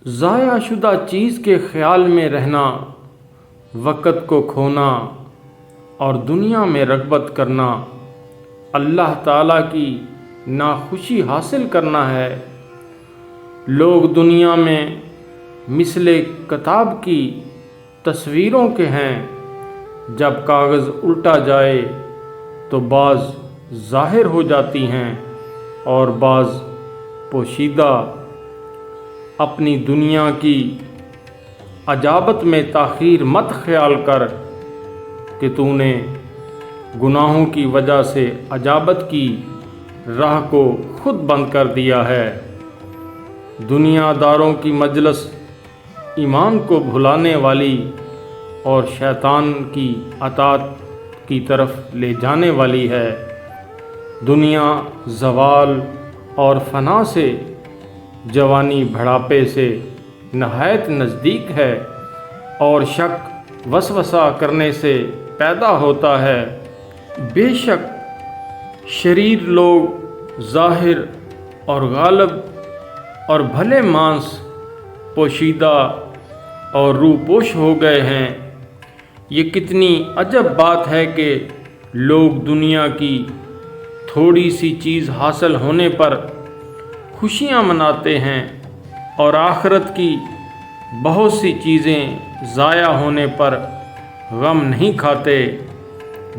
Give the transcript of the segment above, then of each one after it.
ضائع شدہ چیز کے خیال میں رہنا، وقت کو کھونا اور دنیا میں رغبت کرنا اللہ تعالیٰ کی ناخوشی حاصل کرنا ہے۔ لوگ دنیا میں مثل کتاب کی تصویروں کے ہیں، جب کاغذ الٹا جائے تو بعض ظاہر ہو جاتی ہیں اور بعض پوشیدہ۔ اپنی دنیا کی عجابت میں تاخیر مت خیال کر کہ تو نے گناہوں کی وجہ سے عجابت کی راہ کو خود بند کر دیا ہے۔ دنیا داروں کی مجلس ایمان کو بھلانے والی اور شیطان کی اطاعت کی طرف لے جانے والی ہے۔ دنیا زوال اور فنا سے، جوانی بڑھاپے سے نہایت نزدیک ہے، اور شک وسوسہ کرنے سے پیدا ہوتا ہے۔ بے شک شریر لوگ ظاہر اور غالب اور بھلے مانس پوشیدہ اور روپوش ہو گئے ہیں۔ یہ کتنی عجب بات ہے کہ لوگ دنیا کی تھوڑی سی چیز حاصل ہونے پر خوشیاں مناتے ہیں اور آخرت کی بہت سی چیزیں ضائع ہونے پر غم نہیں کھاتے۔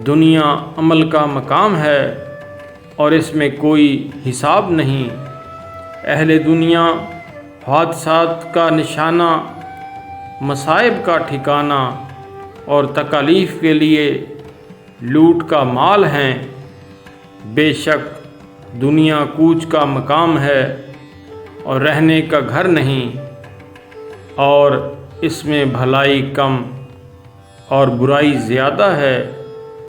دنیا عمل کا مقام ہے اور اس میں کوئی حساب نہیں۔ اہل دنیا حادثات کا نشانہ، مصائب کا ٹھکانہ اور تکالیف کے لیے لوٹ کا مال ہیں۔ بے شک دنیا کوچ کا مقام ہے اور رہنے کا گھر نہیں، اور اس میں بھلائی کم اور برائی زیادہ ہے۔